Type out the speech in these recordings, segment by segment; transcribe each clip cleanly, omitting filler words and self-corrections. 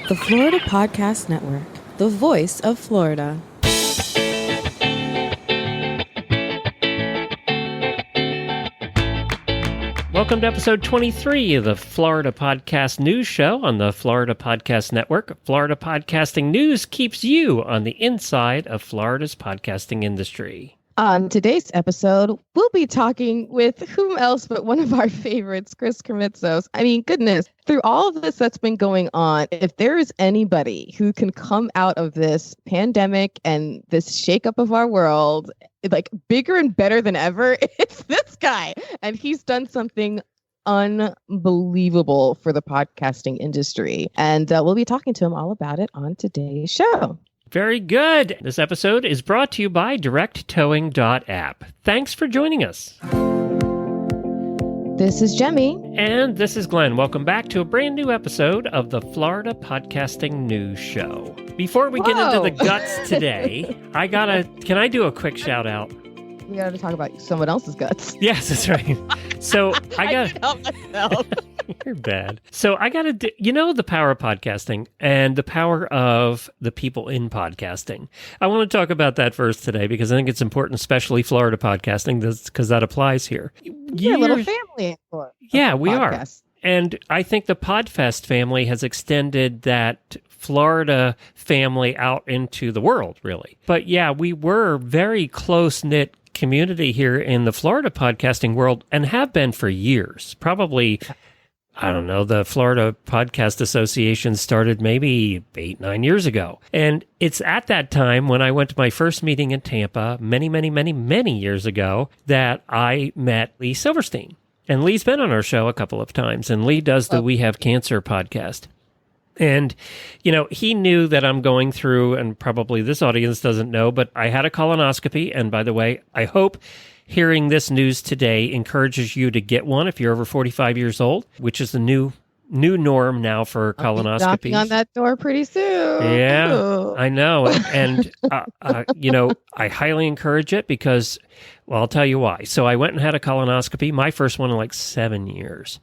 The Florida Podcast Network, the voice of Florida. Welcome to episode 23 of the Florida Podcast News Show on the Florida Podcast Network. Florida Podcasting News keeps you on the inside of Florida's podcasting industry. On today's episode, we'll be talking with whom else but one of our favorites, Krimitsos. I mean, goodness, through all of this that's been going on, if there is anybody who can come out of this pandemic and this shakeup of our world, like bigger and better than ever, it's this guy. And he's done something unbelievable for the podcasting industry. And we'll be talking to him all about it on today's show. Very good. This episode is brought to you by directtowing.app. Thanks for joining us. This is Jemmy. And this is Glenn. Welcome back to a brand new episode of the Florida Podcasting News Show. Before we get into the guts today, can I do a quick shout out? We got to talk about someone else's guts. Yes, that's right. So I can't help myself. You're bad. So I got to, the power of podcasting and the power of the people in podcasting. I want to talk about that first today because I think it's important, especially Florida podcasting, because that applies here. We're a little family. Yeah, we are. And I think the Podfest family has extended that Florida family out into the world, really. But yeah, we were very close-knit community here in the Florida podcasting world and have been for years. Probably, I don't know, the Florida Podcast Association started maybe 8-9 years ago. And it's at that time when I went to my first meeting in Tampa many years ago that I met Lee Silverstein. And Lee's been on our show a couple of times. And Lee does the We Have Cancer podcast. And, he knew that I'm going through, and probably this audience doesn't know, but I had a colonoscopy. And by the way, I hope hearing this news today encourages you to get one if you're over 45 years old, which is the new norm now for colonoscopies. Knocking on that door pretty soon. Yeah, Ooh. I know. And, I highly encourage it because, well, I'll tell you why. So I went and had a colonoscopy, my first one in like 7 years.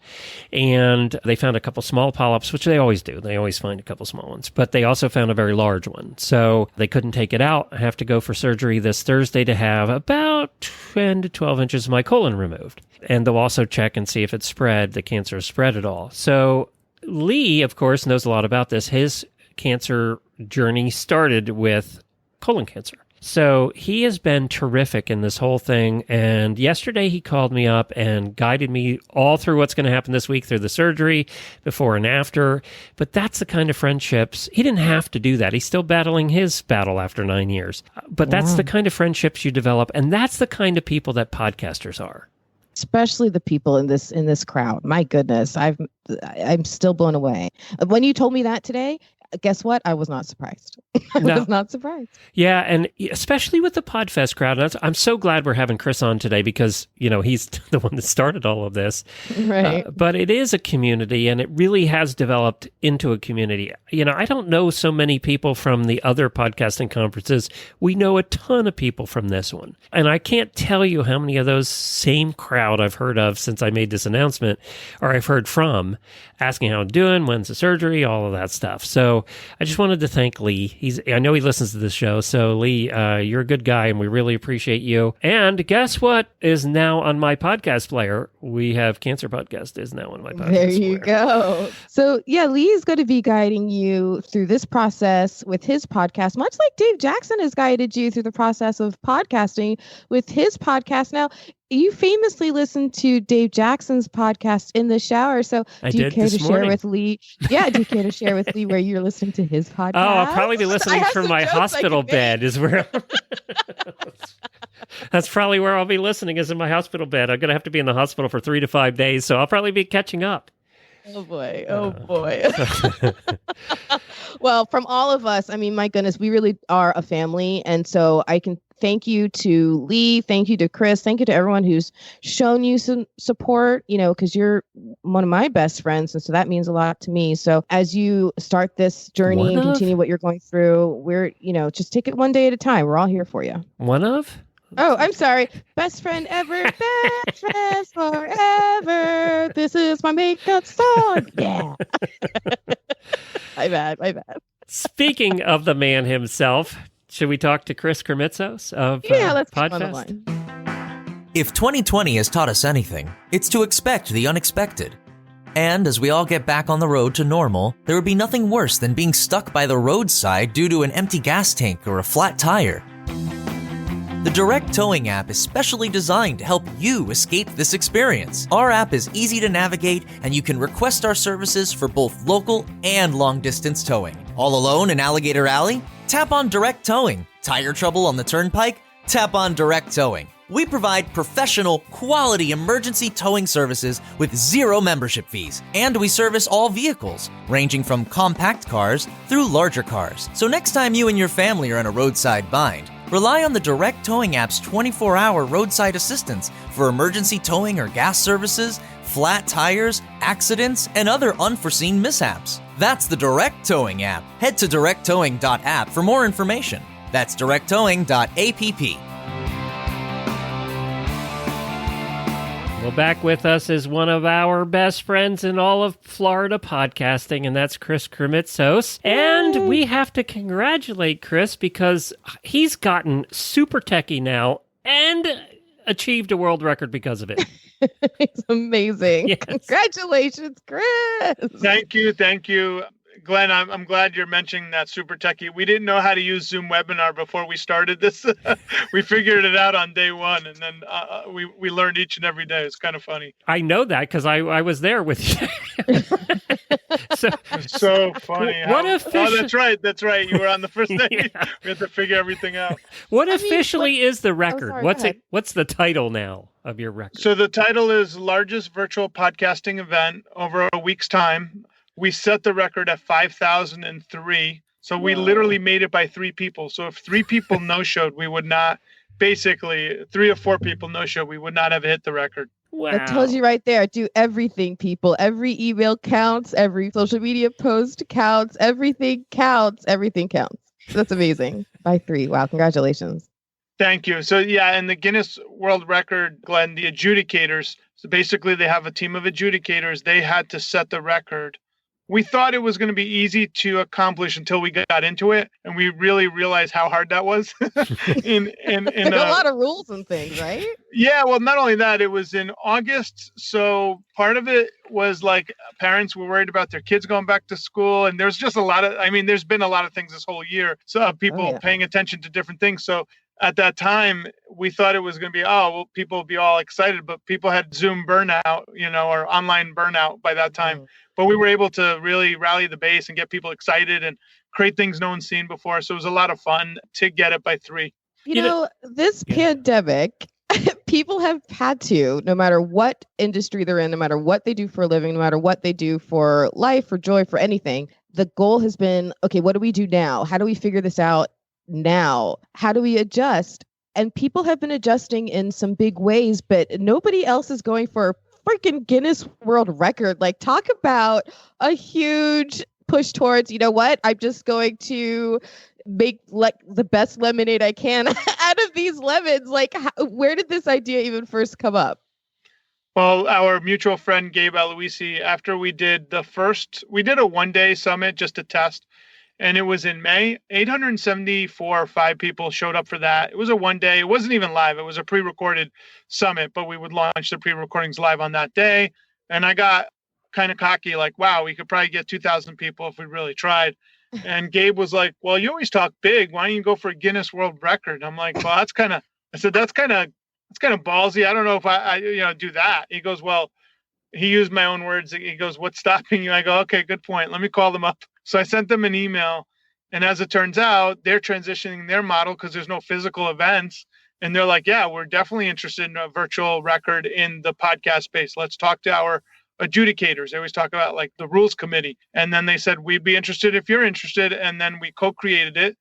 And they found a couple small polyps, which they always do. They always find a couple small ones. But they also found a very large one. So they couldn't take it out. I have to go for surgery this Thursday to have about 10 to 12 inches of my colon removed. And they'll also check and see if it's spread, the cancer has spread at all. So Lee, of course, knows a lot about this. His cancer journey started with colon cancer. So he has been terrific in this whole thing. And yesterday he called me up and guided me all through what's going to happen this week through the surgery, before and after. But that's the kind of friendships. He didn't have to do that. He's still battling his battle after 9 years. But that's the kind of friendships you develop. And that's the kind of people that podcasters are. Especially the people in this crowd. My goodness, I'm still blown away. When you told me that today, guess what? I was not surprised. I was not surprised. Yeah, and especially with the Podfest crowd. And I'm so glad we're having Chris on today because, he's the one that started all of this. Right. But it is a community, and it really has developed into a community. I don't know so many people from the other podcasting conferences. We know a ton of people from this one. And I can't tell you how many of those same crowd I've heard of since I made this announcement, or I've heard from, asking how I'm doing, when's the surgery, all of that stuff. So I just wanted to thank Lee. I know he listens to this show. So Lee, you're a good guy and we really appreciate you. And guess what is now on my podcast player? We Have Cancer podcast is now on my podcast There you go. So yeah, Lee is going to be guiding you through this process with his podcast, much like Dave Jackson has guided you through the process of podcasting with his podcast. Now, you famously listened to Dave Jackson's podcast in the shower. So do you care to share with Lee? Yeah, do you care to share with Lee where you're listening to his podcast? Oh, I'll probably be listening from my hospital bed is where that's probably where I'll be listening, is in my hospital bed. I'm going to have to be in the hospital for 3 to 5 days. So I'll probably be catching up. Oh boy. Oh boy. Well, from all of us, I mean, my goodness, we really are a family. And so I can thank you to Lee. Thank you to Chris. Thank you to everyone who's shown you some support, because you're one of my best friends. And so that means a lot to me. So as you start this journey and continue what you're going through, we're, just take it one day at a time. We're all here for you. One of? Oh, I'm sorry. Best friend ever, best friends forever. This is my makeup song. Yeah. I bad. Speaking of the man himself, should we talk to Chris Krimitsos of Let's get on the Podfest? line. If 2020 has taught us anything, it's to expect the unexpected. And as we all get back on the road to normal, there would be nothing worse than being stuck by the roadside due to an empty gas tank or a flat tire. The Direct Towing app is specially designed to help you escape this experience. Our app is easy to navigate, and you can request our services for both local and long-distance towing. All alone in Alligator Alley? Tap on Direct Towing. Tire trouble on the turnpike? Tap on Direct Towing. We provide professional, quality emergency towing services with zero membership fees. And we service all vehicles, ranging from compact cars through larger cars. So next time you and your family are in a roadside bind, rely on the Direct Towing app's 24-hour roadside assistance for emergency towing or gas services, flat tires, accidents, and other unforeseen mishaps. That's the Direct Towing app. Head to directtowing.app for more information. That's directtowing.app. Well, back with us is one of our best friends in all of Florida podcasting, and that's Chris Krimitsos. And we have to congratulate Chris because he's gotten super techie now and achieved a world record because of it. It's amazing. Yes. Congratulations, Chris. Thank you. Glenn, I'm glad you're mentioning that super techie. We didn't know how to use Zoom webinar before we started this. We figured it out on day one, and then we learned each and every day. It's kind of funny. I know that because I was there with you. So funny. That's right. You were on the first day. Yeah. We had to figure everything out. What officially is the record? sorry, What's the title now of your record? So the title is Largest Virtual Podcasting Event over a week's time. We set the record at 5,003. So we literally made it by 3 people. So if 3 people no-showed, we would not, basically 3 or 4 people no-showed, we would not have hit the record. Wow. That tells you right there. Do everything, people. Every email counts. Every social media post counts. Everything counts. Everything counts. That's amazing. By 3. Wow. Congratulations. Thank you. So yeah, in the Guinness World Record, Glenn, the adjudicators, so basically they have a team of adjudicators. They had to set the record. We thought it was going to be easy to accomplish until we got into it, and we really realized how hard that was. in a lot of rules and things, right? Yeah, well, not only that, it was in August, so part of it was like parents were worried about their kids going back to school, and there's just there's been a lot of things this whole year, so people paying attention to different things. So at that time, we thought it was going to be, people would be all excited, but people had Zoom burnout, or online burnout by that time. But we were able to really rally the base and get people excited and create things no one's seen before. So it was a lot of fun to get it by 3. This pandemic, people have had to, no matter what industry they're in, no matter what they do for a living, no matter what they do for life, for joy, for anything, the goal has been, okay, what do we do now? How do we figure this out now? How do we adjust? And people have been adjusting in some big ways, but nobody else is going for freaking Guinness World Record. Like, talk about a huge push towards, I'm just going to make like the best lemonade I can out of these lemons. Like, where did this idea even first come up? Well, our mutual friend Gabe Aloisi, after we did a 1-day summit just to test, and it was in May. 874 or 5 people showed up for that. It was a 1-day. It wasn't even live. It was a pre-recorded summit, but we would launch the pre-recordings live on that day. And I got kind of cocky, like, wow, we could probably get 2,000 people if we really tried. And Gabe was like, well, you always talk big. Why don't you go for a Guinness World Record? I'm like, well, that's kind of ballsy. I don't know if I do that. He goes, well, he used my own words. He goes, what's stopping you? I go, okay, good point. Let me call them up. So I sent them an email. And as it turns out, they're transitioning their model because there's no physical events. And they're like, yeah, we're definitely interested in a virtual record in the podcast space. Let's talk to our adjudicators. They always talk about like the rules committee. And then they said, we'd be interested if you're interested. And then we co-created it.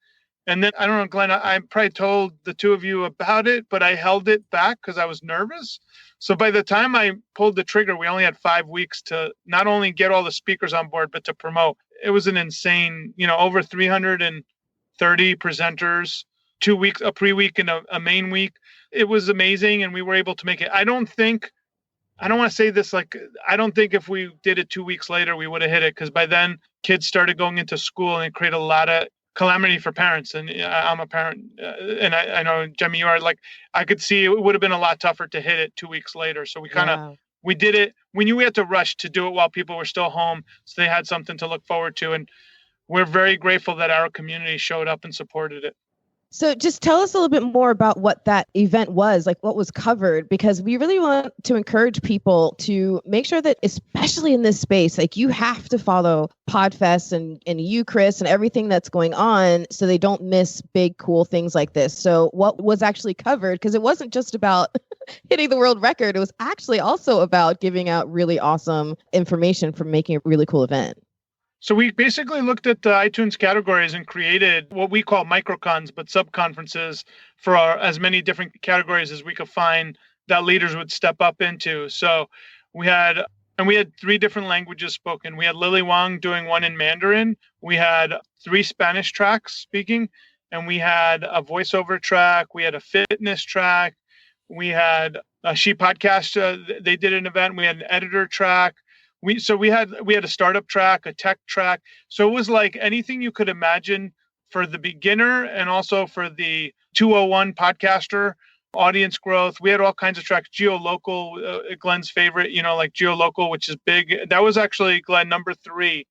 And then, I don't know, Glenn, I probably told the 2 of you about it, but I held it back because I was nervous. So by the time I pulled the trigger, we only had 5 weeks to not only get all the speakers on board, but to promote. It was an insane, over 330 presenters, 2 weeks, a pre-week and a main week. It was amazing. And we were able to make it. I don't think I don't want to say this like, I don't think if we did it 2 weeks later, we would have hit it, because by then kids started going into school and it created a lot of calamity for parents. And I'm a parent, and I know, Jemmy, you are. Like, I could see it would have been a lot tougher to hit it 2 weeks later. So we did it. We knew we had to rush to do it while people were still home, so they had something to look forward to. And we're very grateful that our community showed up and supported it. So just tell us a little bit more about what that event was, like what was covered, because we really want to encourage people to make sure that, especially in this space, like you have to follow Podfest and you, Chris, and everything that's going on so they don't miss big, cool things like this. So what was actually covered? Because it wasn't just about hitting the world record. It was actually also about giving out really awesome information for making a really cool event. So we basically looked at the iTunes categories and created what we call microcons, but sub-conferences for as many different categories as we could find that leaders would step up into. So we had 3 different languages spoken. We had Lily Wong doing one in Mandarin. We had 3 Spanish tracks speaking, and we had a voiceover track. We had a fitness track. We had a She Podcast. They did an event. We had an editor track. We had a startup track, a tech track. So it was like anything you could imagine for the beginner and also for the 201 podcaster, audience growth. We had all kinds of tracks. Geolocal, Glenn's favorite, like Geolocal, which is big. That was actually, Glenn, number 3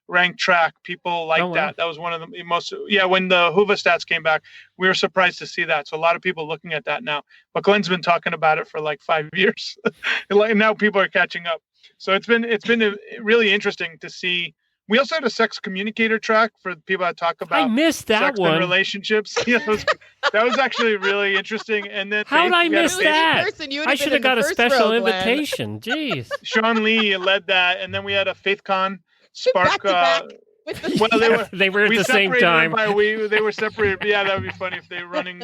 ranked track. People liked that. That was one of the most, when the Hoover stats came back, we were surprised to see that. So a lot of people looking at that now. But Glenn's been talking about it for like 5 years. And now people are catching up. So it's been really interesting to see. We also had a sex communicator track for people that talk about I missed that sex one. and relationships. That was actually really interesting. And then how did I miss that? I should have got a special invitation. Jeez. Sean Lee led that, and then we had a FaithCon Spark. Back to back. They were at the same time. They were separated. Yeah, that would be funny if they were running.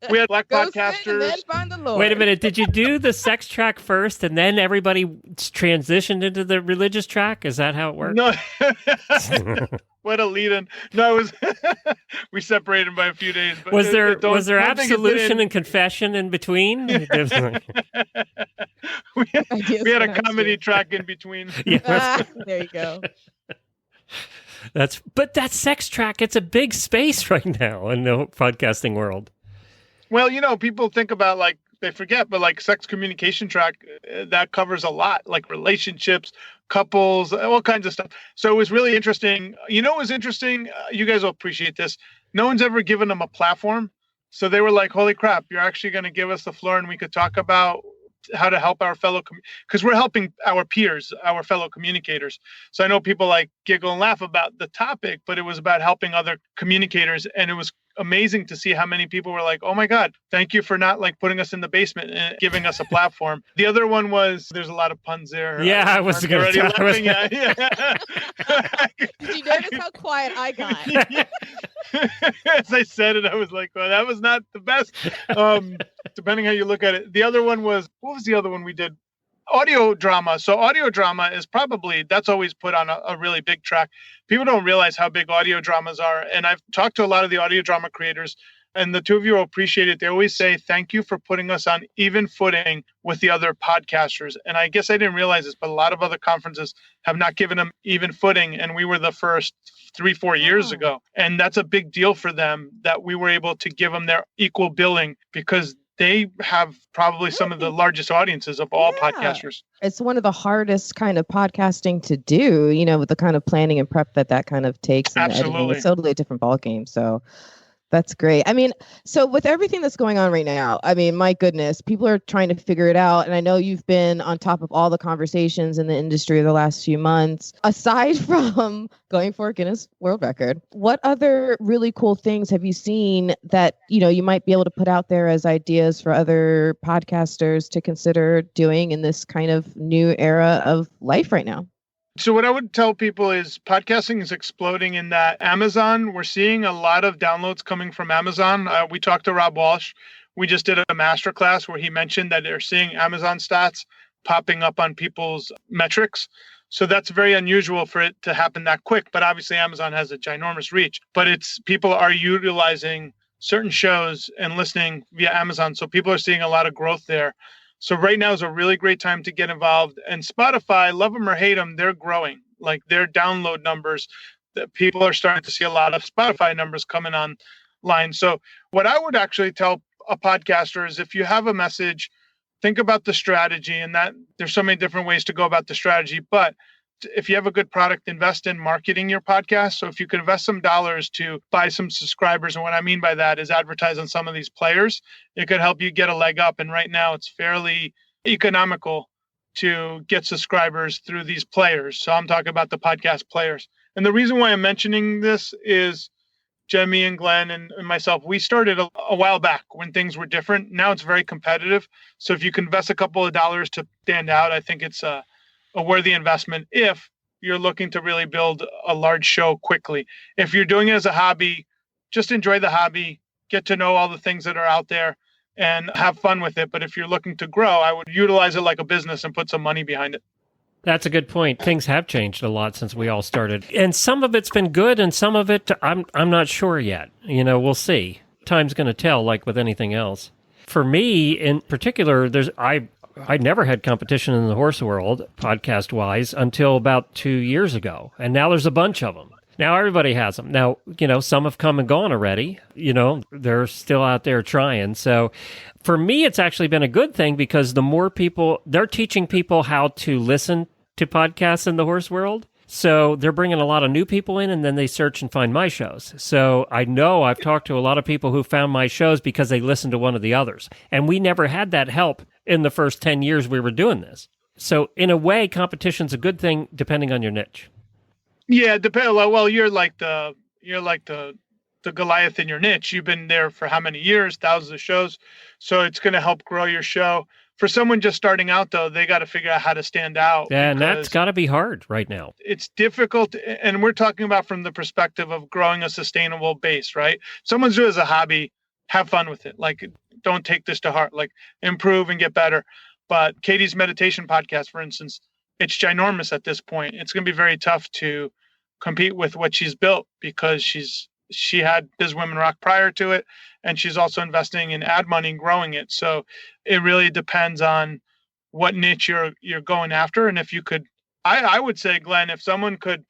We had Black podcasters. Wait a minute. Did you do the sex track first and then everybody transitioned into the religious track? Is that how it worked? No. What a lead-in. No, it was we separated by a few days. But was there absolution and confession in between? we had a comedy track in between. Yeah. There you go. But that sex track, it's a big space right now in the podcasting world. Well, people think about, like, they forget, but like sex communication track, that covers a lot, like relationships, couples, all kinds of stuff. So it was really interesting. It was interesting. You guys will appreciate this. No one's ever given them a platform. So they were like, holy crap, you're actually going to give us the floor and we could talk about how to help our fellow, because we're helping our peers, our fellow communicators. So I know people like giggle and laugh about the topic, but it was about helping other communicators. And it was amazing to see how many people were like, oh my God, thank you for not like putting us in the basement and giving us a platform. The other one was, there's a lot of puns there. Yeah, I was going to laughing. Yeah. Did you notice how quiet I got? As I said it, I was like, well, that was not the best. Depending how you look at it. The other one was, what was the other one we did? Audio drama. So audio drama is that's always put on a really big track. People don't realize how big audio dramas are. And I've talked to a lot of the audio drama creators, and the two of you will appreciate it. They always say, thank you for putting us on even footing with the other podcasters. And I guess I didn't realize this, but a lot of other conferences have not given them even footing. And we were the first 3-4 years ago. And that's a big deal for them that we were able to give them their equal billing, because they have probably some of the largest audiences of all podcasters. It's one of the hardest kind of podcasting to do, with the kind of planning and prep that kind of takes. And absolutely. It's totally a different ballgame. So that's great. I mean, so with everything that's going on right now, I mean, my goodness, people are trying to figure it out. And I know you've been on top of all the conversations in the industry the last few months. Aside from going for a Guinness World Record, what other really cool things have you seen that, you might be able to put out there as ideas for other podcasters to consider doing in this kind of new era of life right now? So what I would tell people is podcasting is exploding in that Amazon, we're seeing a lot of downloads coming from Amazon. We talked to Rob Walsh. We just did a masterclass where he mentioned that they're seeing Amazon stats popping up on people's metrics. So that's very unusual for it to happen that quick. But obviously Amazon has a ginormous reach. But people are utilizing certain shows and listening via Amazon. So people are seeing a lot of growth there. So right now is a really great time to get involved. And Spotify, love them or hate them, they're growing. Like their download numbers, that people are starting to see a lot of Spotify numbers coming online. So what I would actually tell a podcaster is if you have a message, think about the strategy, and that there's so many different ways to go about the strategy. But if you have a good product, invest in marketing your podcast. So if you could invest some dollars to buy some subscribers, and what I mean by that is advertise on some of these players, it could help you get a leg up. And right now it's fairly economical to get subscribers through these players. So I'm talking about the podcast players. And the reason why I'm mentioning this is Jemmy and Glenn and myself, we started a while back when things were different. Now it's very competitive. So if you can invest a couple of dollars to stand out, I think it's a worthy investment if you're looking to really build a large show quickly. If you're doing it as a hobby, just enjoy the hobby, get to know all the things that are out there and have fun with it. But if you're looking to grow, I would utilize it like a business and put some money behind it. That's a good point. Things have changed a lot since we all started. And some of it's been good and some of it, I'm not sure yet. We'll see. Time's going to tell, like with anything else. For me in particular, I never had competition in the horse world, podcast-wise, until about 2 years ago. And now there's a bunch of them. Now everybody has them. Now, some have come and gone already. They're still out there trying. So for me, it's actually been a good thing because the more people, they're teaching people how to listen to podcasts in the horse world. So they're bringing a lot of new people in, and then they search and find my shows. So I know I've talked to a lot of people who found my shows because they listened to one of the others. And we never had that help in the first 10 years we were doing this. So in a way, competition's a good thing depending on your niche. Yeah, well, you're like the Goliath in your niche. You've been there for how many years, thousands of shows. So it's going to help grow your show. For someone just starting out, though, they got to figure out how to stand out. Yeah, and that's got to be hard right now. It's difficult. And we're talking about from the perspective of growing a sustainable base, right? Someone's doing it as a hobby, have fun with it. Like, don't take this to heart, like improve and get better. But Katie's meditation podcast, for instance, it's ginormous at this point. It's going to be very tough to compete with what she's built because she had Biz Women Rock prior to it, and she's also investing in ad money and growing it. So it really depends on what niche you're going after. And if you could, I would say, Glenn, if someone could,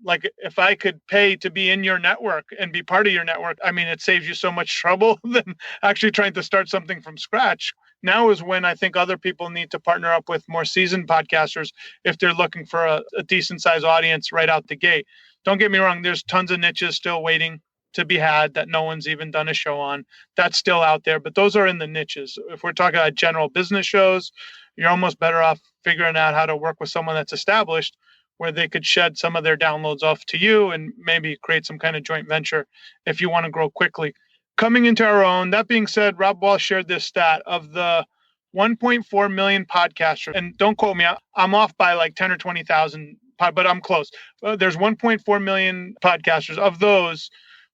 like, if I could pay to be in your network and be part of your network, I mean, it saves you so much trouble than actually trying to start something from scratch. Now is when I think other people need to partner up with more seasoned podcasters if they're looking for a decent sized audience right out the gate. Don't get me wrong. There's tons of niches still waiting to be had that no one's even done a show on. That's still out there, but those are in the niches. If we're talking about general business shows, you're almost better off figuring out how to work with someone that's established where they could shed some of their downloads off to you and maybe create some kind of joint venture if you want to grow quickly. Coming into our own, that being said, Rob Walsh shared this stat of the 1.4 million podcasters, and don't quote me, I'm off by like 10 or 20,000, but I'm close. There's 1.4 million podcasters. Of those,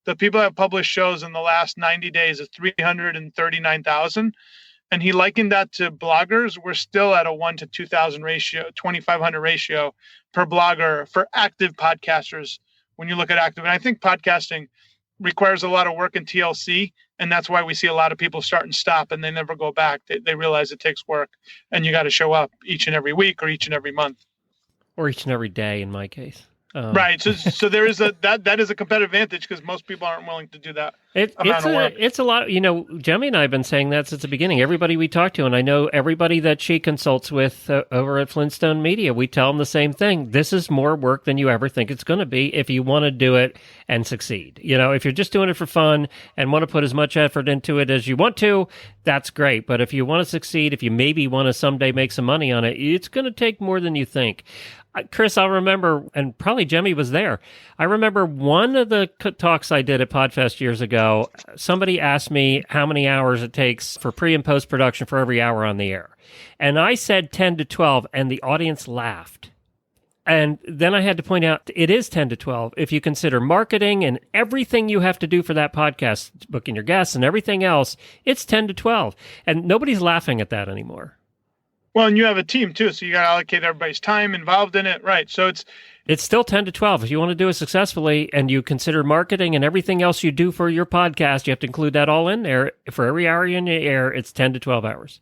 the people that have published shows in the last 90 days is 339,000. And he likened that to bloggers. We're still at a 1 to 2,000 ratio, 2,500 ratio per blogger for active podcasters when you look at active. And I think podcasting requires a lot of work in TLC. And that's why we see a lot of people start and stop and they never go back. They realize it takes work and you got to show up each and every week or each and every month. Or each and every day in my case. Right. So there is that is a competitive advantage because most people aren't willing to do that. It's a lot. Jemmy and I have been saying that since the beginning. Everybody we talk to, and I know everybody that she consults with over at Flintstone Media, we tell them the same thing. This is more work than you ever think it's going to be if you want to do it and succeed. If you're just doing it for fun and want to put as much effort into it as you want to, that's great. But if you want to succeed, if you maybe want to someday make some money on it, it's going to take more than you think. Chris, I'll remember, and probably Jemmy was there. I remember one of the talks I did at Podfest years ago, somebody asked me how many hours it takes for pre- and post-production for every hour on the air. And I said 10 to 12, and the audience laughed. And then I had to point out it is 10 to 12 if you consider marketing and everything you have to do for that podcast, booking your guests and everything else, it's 10 to 12. And nobody's laughing at that anymore. Well, and you have a team too, so you got to allocate everybody's time involved in it, right? So it's still 10 to 12. If you want to do it successfully and you consider marketing and everything else you do for your podcast, you have to include that all in there. For every hour you're in the air, it's 10 to 12 hours.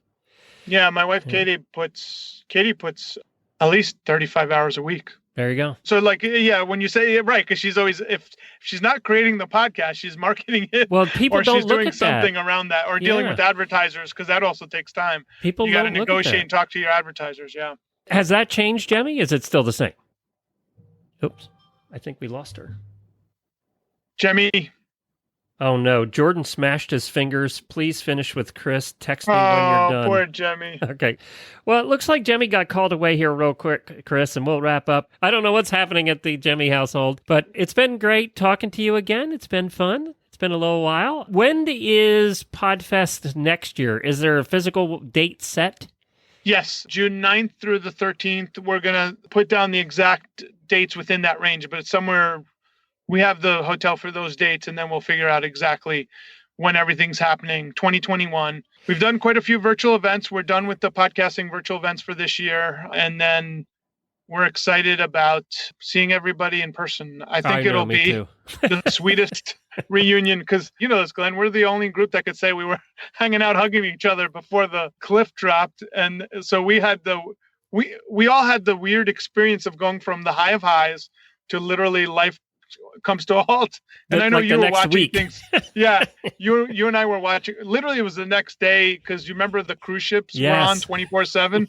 Yeah, my wife Katie puts at least 35 hours a week. There you go. So like, yeah, when you say it, right, because she's always, if she's not creating the podcast, she's marketing it. Well, people or don't she's look doing at something that. around that, or dealing with advertisers, because that also takes time. People you got to don't look at negotiate that. and talk to your advertisers. Yeah. Has that changed, Jemmy? Is it still the same? Oops, I think we lost her. Jemmy. Oh no, Jordan smashed his fingers. Please finish with Chris. Text me when you're done. Oh, poor Jemmy. Okay. Well, it looks like Jemmy got called away here real quick, Chris, and we'll wrap up. I don't know what's happening at the Jemmy household, but it's been great talking to you again. It's been fun. It's been a little while. When is Podfest next year? Is there a physical date set? Yes, June 9th through the 13th. We're going to put down the exact dates within that range, but it's somewhere. We have the hotel for those dates, and then we'll figure out exactly when everything's happening. 2021. We've done quite a few virtual events. We're done with the podcasting virtual events for this year, and then we're excited about seeing everybody in person. I think it'll be the sweetest reunion, because you know this, Glenn. We're the only group that could say we were hanging out, hugging each other before the cliff dropped, and so we all had the weird experience of going from the high of highs to literally life comes to a halt. And I know you were watching things. Yeah, you and I were watching. Literally, it was the next day, because you remember the cruise ships were on 24/7,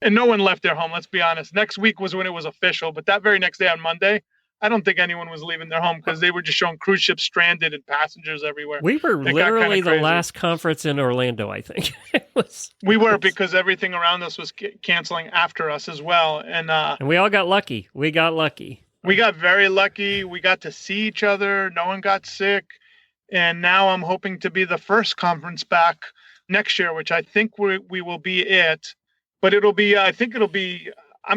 and no one left their home. Let's be honest. Next week was when it was official, but that very next day on Monday, I don't think anyone was leaving their home, because they were just showing cruise ships stranded and passengers everywhere. We were literally the last conference in Orlando, I think. We were, because everything around us was canceling after us as well, and we all got lucky. We got very lucky. We got to see each other. No one got sick. And now I'm hoping to be the first conference back next year, which I think we will be it. But I'm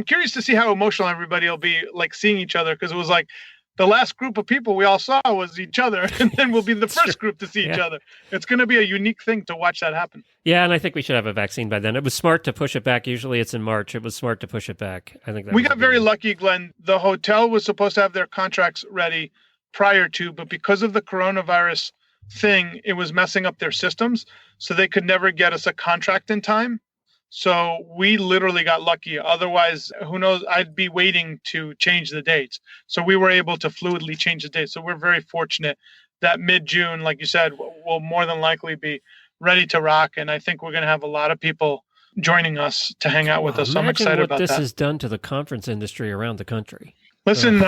curious to see how emotional everybody will be, like seeing each other, because it was like the last group of people we all saw was each other, and then we'll be the first group to see each other. It's going to be a unique thing to watch that happen. Yeah, and I think we should have a vaccine by then. It was smart to push it back. Usually it's in March. It was smart to push it back. I think we got very lucky, Glenn. The hotel was supposed to have their contracts ready prior to, but because of the coronavirus thing, it was messing up their systems, so they could never get us a contract in time. So we literally got lucky. Otherwise, who knows, I'd be waiting to change the dates. So we were able to fluidly change the dates. So we're very fortunate that mid-June, like you said, will more than likely be ready to rock. And I think we're going to have a lot of people joining us to hang out with us. So I'm excited about that. Imagine what this has done to the conference industry around the country. Listen,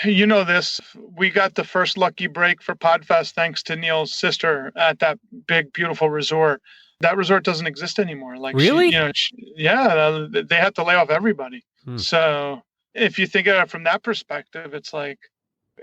you know this. We got the first lucky break for Podfest thanks to Neil's sister at that big, beautiful resort. That resort doesn't exist anymore. Like, really? They had to lay off everybody. So if you think of it from that perspective, it's like,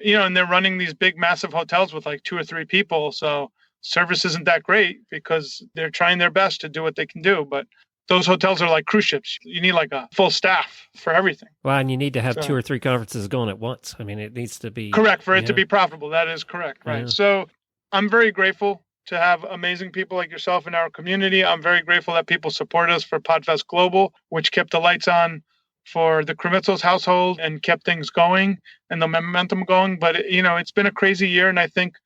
and they're running these big, massive hotels with like 2 or 3 people. So service isn't that great, because they're trying their best to do what they can do. But those hotels are like cruise ships. You need like a full staff for everything. Well, and you need to have 2 or 3 conferences going at once. I mean, it needs to be correct for it to be profitable. That is correct. Right. Yeah. So I'm very grateful to have amazing people like yourself in our community. I'm very grateful that people support us for Podfest Global, which kept the lights on for the Krimitsos household and kept things going and the momentum going. But, it's been a crazy year, and I think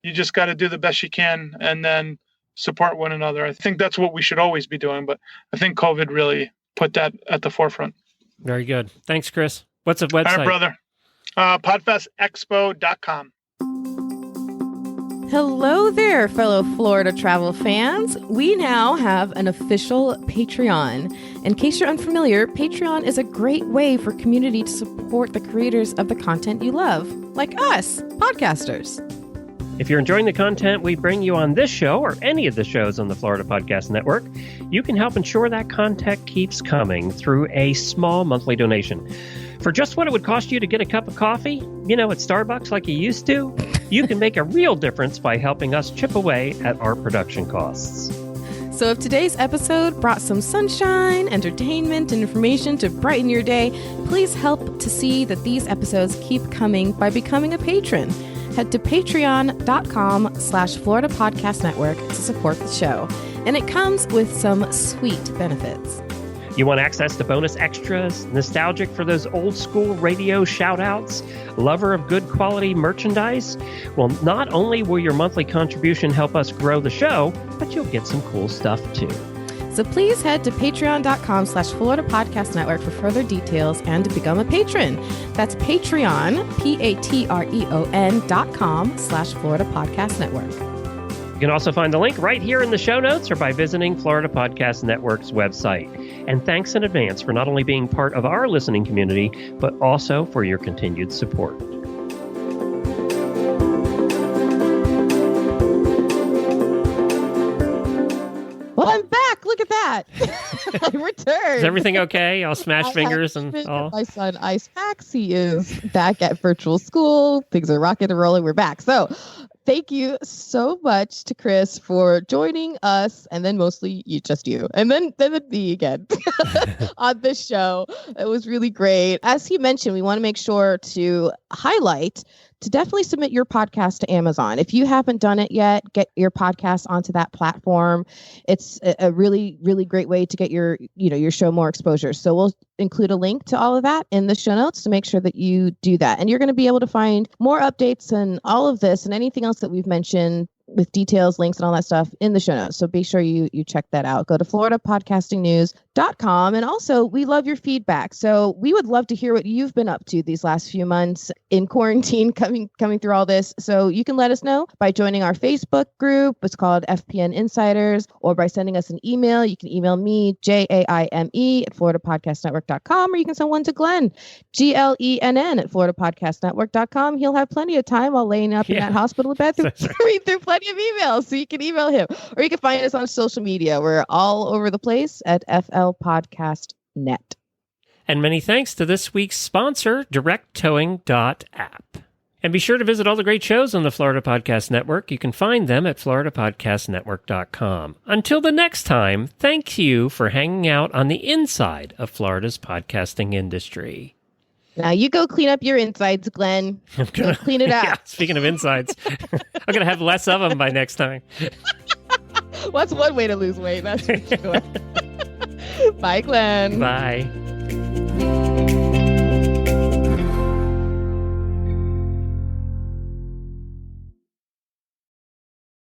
you just got to do the best you can and then support one another. I think that's what we should always be doing, but I think COVID really put that at the forefront. Very good. Thanks, Chris. What's the website? All right, brother. Podfestexpo.com. Hello there, fellow Florida travel fans. We now have an official Patreon. In case you're unfamiliar, Patreon is a great way for community to support the creators of the content you love, like us, podcasters. If you're enjoying the content we bring you on this show or any of the shows on the Florida Podcast Network, you can help ensure that content keeps coming through a small monthly donation. For just what it would cost you to get a cup of coffee, at Starbucks like you used to, you can make a real difference by helping us chip away at our production costs. So if today's episode brought some sunshine, entertainment, and information to brighten your day, please help to see that these episodes keep coming by becoming a patron. Head to patreon.com/Florida Podcast Network to support the show. And it comes with some sweet benefits. You want access to bonus extras, nostalgic for those old school radio shout-outs, lover of good quality merchandise? Well, not only will your monthly contribution help us grow the show, but you'll get some cool stuff too. So please head to patreon.com/Florida Podcast Network for further details and to become a patron. That's Patreon, patreon.com/Florida Podcast Network. You can also find the link right here in the show notes or by visiting Florida Podcast Network's website. And thanks in advance for not only being part of our listening community, but also for your continued support. Well, I'm back. Look at that. I returned. Is everything okay? All smashed fingers and all? My son, Ice Max, he is back at virtual school. Things are rocking and rolling. We're back. So thank you so much to Chris for joining us, and then mostly you, and then me again on this show. It was really great. As he mentioned, we want to make sure to highlight to definitely submit your podcast to Amazon. If you haven't done it yet, get your podcast onto that platform. It's a really, really great way to get your show more exposure. So we'll include a link to all of that in the show notes to make sure that you do that. And you're going to be able to find more updates and all of this and anything else that we've mentioned with details, links, and all that stuff in the show notes. So be sure you check that out. Go to floridapodcastingnews.com. And also, we love your feedback. So we would love to hear what you've been up to these last few months in quarantine, coming through all this. So you can let us know by joining our Facebook group. It's called FPN Insiders, or by sending us an email. You can email me, JAIME@floridapodcastnetwork.com, or you can send one to Glenn, GLENN @floridapodcastnetwork.com. He'll have plenty of time while laying up in that hospital bed to read through plenty of emails, so you can email him, or you can find us on social media. We're all over the place at FL Podcast Net. And many thanks to this week's sponsor, DirectTowing.app. And be sure to visit all the great shows on the Florida Podcast Network. You can find them at floridapodcastnetwork.com. Until the next time, thank you for hanging out on the inside of Florida's podcasting industry. Now you go clean up your insides, Glenn. I'm gonna clean it out. Yeah, speaking of insides, I'm going to have less of them by next time. What's one way to lose weight? That's for sure. Bye, Glenn. Bye.